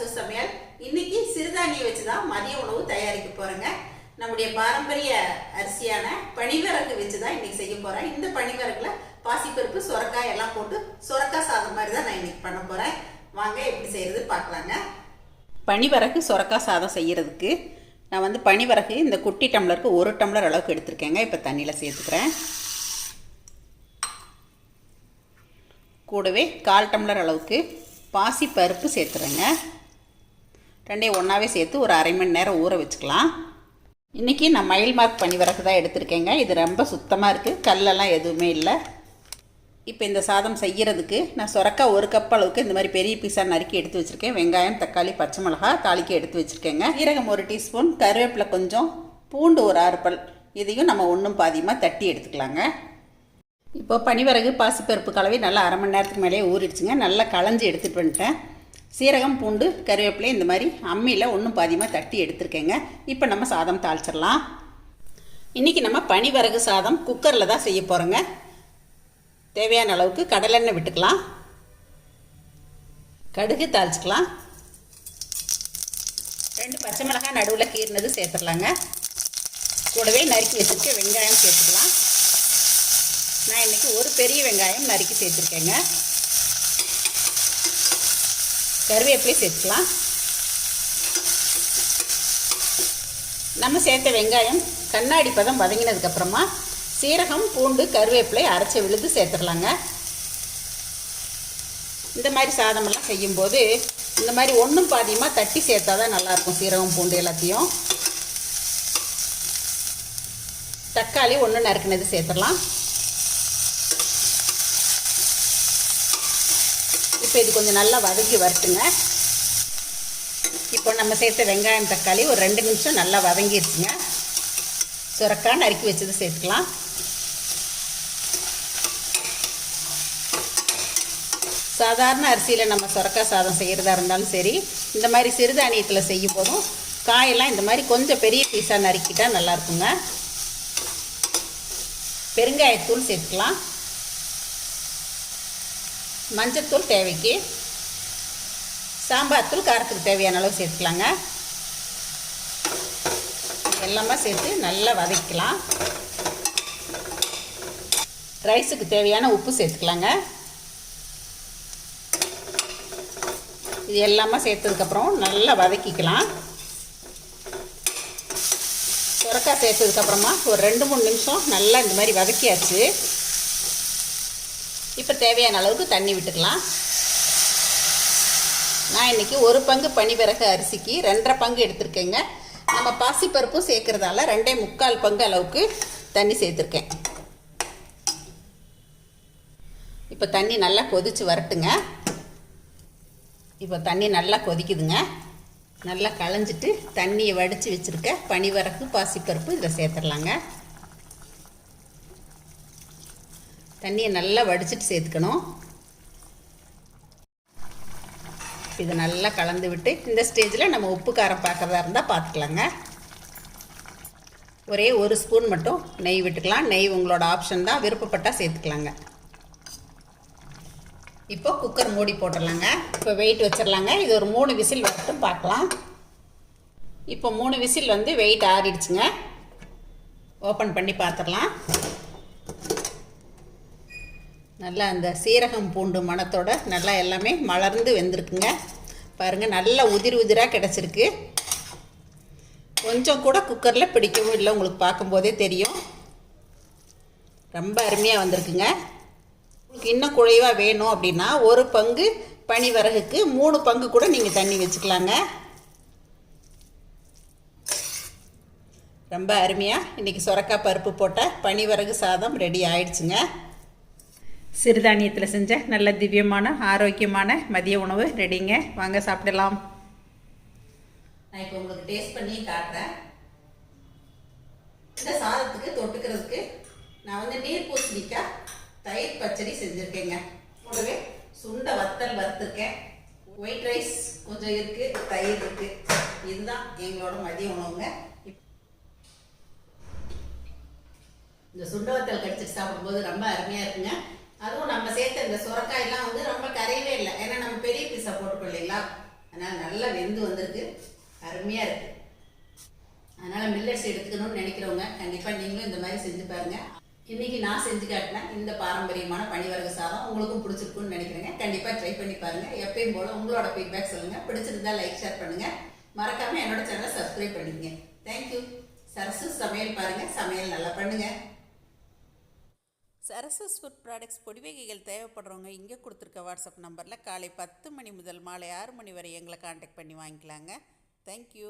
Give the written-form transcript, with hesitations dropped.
அரசு சமையல். இன்னைக்கு சிறுதானியம் வச்சுதான் மதிய உணவு தயாரிக்க போறேங்க. நம்முடைய பாரம்பரிய அரிசியான பனிவரகு வச்சுதான் இன்னைக்கு செய்ய போறேன். இந்த பனிவரகுல பாசிப்பருப்பு, சொரக்காய் எல்லாம் போட்டு சொரக்காய் சாதம் மாதிரி தான் நான் இன்னைக்கு பண்ண போறேன். வாங்க எப்படி செய்யறது பார்க்கலாங்க. பனிவரகு சொரக்காய் சாதம் செய்யறதுக்கு நான் பனிவரகு இந்த குட்டி டம்ளருக்கு 1 டம்ளர் அளவுக்கு எடுத்திருக்கேங்க. இப்போ தண்ணியில் சேர்த்துக்கிறேன். கூடவே 1/4 டம்ளர் அளவுக்கு பாசி பருப்பு சேர்த்துறேங்க. ரெண்டையும் ஒன்றாவே சேர்த்து ஒரு அரை மணி நேரம் ஊற வச்சுக்கலாம். இன்றைக்கி நான் மயில் மார்க் பனிவரகு தான் எடுத்திருக்கேங்க. இது ரொம்ப சுத்தமாக இருக்குது, கல்லெல்லாம் எதுவுமே இல்லை. இப்போ இந்த சாதம் செய்கிறதுக்கு நான் சொரக்காய் 1 கப் அளவுக்கு இந்த மாதிரி பெரிய பீஸாக நறுக்கி எடுத்து வச்சுருக்கேன். வெங்காயம், தக்காளி, பச்சை மிளகாய் தாளிக்க எடுத்து வச்சுருக்கேங்க. சீரகம் 1 டீஸ்பூன், கருவேப்பிலை கொஞ்சம், பூண்டு ஒரு 6 பல், இதையும் நம்ம ஒன்றும் பாதியமாக தட்டி எடுத்துக்கலாங்க. இப்போ பனிவரகு பாசிப்பருப்பு கலவை நல்லா அரை மணி நேரத்துக்கு மேலே ஊறிடுச்சுங்க. நல்லா களைஞ்சி எடுத்துகிட்டு வந்துட்டேன். சீரகம், பூண்டு, கருவேப்பிலை இந்த மாதிரி அம்மியில் ஒன்றும் பாதியமாக தட்டி எடுத்துருக்கேங்க. இப்போ நம்ம சாதம் தாளிச்சிடலாம். இன்றைக்கி நம்ம பனிவரகு சாதம் குக்கரில் தான் செய்ய போகிறோங்க. தேவையான அளவுக்கு கடலெண்ணெய் விட்டுக்கலாம். கடுகு தாளிச்சிக்கலாம். 2 பச்சை மிளகாய் நடுவில் கீறினது சேர்த்துடலாங்க. கூடவே நறுக்கி வச்சுருக்க வெங்காயம் சேர்த்துக்கலாம். நான் இன்றைக்கி ஒரு பெரிய வெங்காயம் நறுக்கி சேர்த்துருக்கேங்க. கருவேப்பிலை சேர்த்துக்கலாம். நம்ம சேர்த்த வெங்காயம் கண்ணாடி பதம் வதங்கினதுக்கப்புறமா சீரகம், பூண்டு, கருவேப்பிலை அரைச்சி விழுது சேர்த்துடலாங்க. இந்த மாதிரி சாதமெல்லாம் செய்யும்போது இந்த மாதிரி ஒன்றும் பாதியமாக தட்டி சேர்த்தா தான் நல்லாயிருக்கும். சீரகம், பூண்டு எல்லாத்தையும். தக்காளி 1 நறுக்கினது சேர்த்துடலாம். இப்போ இது கொஞ்சம் நல்லா வதக்கி வரட்டுங்க. இப்போ நம்ம சேர்த்த வெங்காயம், தக்காளி ஒரு 2 நிமிஷம் நல்லா வதங்கிடுச்சுங்க. சுரக்காய் நறுக்கி வச்சது சேர்த்துக்கலாம். சாதாரண அரிசியில் நம்ம சுரக்காய் சாதம் செய்கிறதா இருந்தாலும் சரி, இந்த மாதிரி சிறுதானியத்தில் செய்யும் போதும் காயெல்லாம் இந்த மாதிரி கொஞ்சம் பெரிய பீஸாக நறுக்கிட்டால் நல்லாயிருக்குங்க. பெருங்காயத்தூள் சேர்த்துக்கலாம். மஞ்சத்தூள் தேவைக்கு, சாம்பார் தூள் காரத்துக்கு தேவையான அளவு சேர்த்துக்கலாங்க. எல்லாமே சேர்த்து நல்லா வதக்கலாம். ரைஸுக்கு தேவையான உப்பு சேர்த்துக்கலாங்க. இது எல்லாமே சேர்த்ததுக்கப்புறம் நல்லா வதக்கிக்கலாம். சுரக்காய் சேர்த்ததுக்கப்புறமா ஒரு 2-3 நிமிஷம் நல்லா இந்த மாதிரி வதக்கியாச்சு. இப்போ தேவையான அளவுக்கு தண்ணி விட்டுக்கலாம். நான் இன்றைக்கி 1 பங்கு பனிவரகு அரிசிக்கு 2.5 பங்கு எடுத்திருக்கேங்க. நம்ம பாசிப்பருப்பும் சேர்க்குறதால 2.25 பங்கு அளவுக்கு தண்ணி சேர்த்துருக்கேன். இப்போ தண்ணி நல்லா கொதித்து வரட்டுங்க. இப்போ தண்ணி நல்லா கொதிக்குதுங்க. நல்லா களைஞ்சிட்டு தண்ணியை வடித்து வச்சுருக்க பனிவரகு பாசிப்பருப்பு இதில் சேர்த்துடலாங்க. தண்ணியை நல்லா வடிச்சிட்டு சேர்த்துக்கணும். இதை நல்லா கலந்து விட்டு இந்த ஸ்டேஜில் நம்ம உப்பு காரம் பார்க்குறதா இருந்தால் பார்த்துக்கலாங்க. ஒரே 1 ஸ்பூன் மட்டும் நெய் விட்டுக்கலாம். நெய் உங்களோட ஆப்ஷன் தான், விருப்பப்பட்டால் சேர்த்துக்கலாங்க. இப்போ குக்கர் மூடி போட்டுடலாங்க. இப்போ வெயிட் வச்சிடலாங்க. இது ஒரு 3 விசில் வரட்டும் பார்க்கலாம். இப்போ 3 விசில் வெயிட் ஆறிடுச்சுங்க. ஓப்பன் பண்ணி பார்த்துடலாம். நல்லா அந்த சீரகம், பூண்டு மணத்தோட நல்லா எல்லாமே மலர்ந்து வெந்திருக்குங்க. பாருங்கள், நல்லா உதிர் உதிராக கிடச்சிருக்கு. கொஞ்சம் கூட குக்கரில் பிடிக்கவும் இல்லை, உங்களுக்கு பார்க்கும்போதே தெரியும். ரொம்ப அருமையாக வந்திருக்குங்க. உங்களுக்கு இன்னும் குழைவாக வேணும் அப்படின்னா 1 பங்கு பனிவரகுக்கு 3 பங்கு கூட நீங்கள் தண்ணி வச்சுக்கலாங்க. ரொம்ப அருமையாக இன்றைக்கி சொரக்காய் பருப்பு போட்ட பனிவரகு சாதம் ரெடி ஆயிடுச்சுங்க. சிறுதானியத்தில் செஞ்ச நல்ல திவ்யமான ஆரோக்கியமான மதிய உணவு ரெடிங்க. வாங்க சாப்பிடலாம். நான் இப்போ உங்களுக்கு டேஸ்ட் பண்ணி காட்டுறேன். இந்த சாதத்துக்கு தொட்டுக்கிறதுக்கு நான் நீர் பூசணிக்காய் தயிர் பச்சடி செஞ்சுருக்கேங்க. கூடவே சுண்டை வத்தல் வறுத்துருக்கேன். ஒயிட் ரைஸ் கொஞ்சம் இருக்குது, தயிர் இருக்குது. இதுதான் எங்களோட மதிய உணவுங்க. இந்த சுண்டை வத்தல் கடிச்சிட்டு சாப்பிடும்போது ரொம்ப அருமையாக இருக்குங்க. அதுவும் நம்ம சேர்த்த இந்த சுரக்காயெல்லாம் ரொம்ப கரையவே இல்லை. ஏன்னா நம்ம பெரிய பீஸா போட்டுக்கோ இல்லைங்களா, அதனால் நல்லா வெந்து வந்திருக்கு, அருமையாக இருக்குது. அதனால் மில்லட்ஸ் எடுத்துக்கணும்னு நினைக்கிறவங்க கண்டிப்பாக நீங்களும் இந்த மாதிரி செஞ்சு பாருங்கள். இன்றைக்கி நான் செஞ்சு காட்டினேன் இந்த பாரம்பரியமான பனிவரகு சாதம் உங்களுக்கும் பிடிச்சிருக்குன்னு நினைக்கிறேங்க. கண்டிப்பாக ட்ரை பண்ணி பாருங்கள். எப்பயும் போல் உங்களோட ஃபீட்பேக் சொல்லுங்கள். பிடிச்சிருந்தா லைக் ஷேர் பண்ணுங்கள். மறக்காமல் என்னோட சேனலை சப்ஸ்கிரைப் பண்ணிக்கங்க. தேங்க்யூ. சரசு சமையல் பாருங்கள், சமையல் நல்லா பண்ணுங்கள். சரசஸ் ஃபுட் ப்ராடக்ட்ஸ் பொடி வகைகள் தேவைப்படுறவங்க இங்கே கொடுத்துருக்க வாட்ஸ்அப் நம்பரில் காலை 10 மணி முதல் மாலை 6 மணி வரை எங்களை காண்டாக்ட் பண்ணி வாங்கிக்கலாங்க. தேங்க்யூ.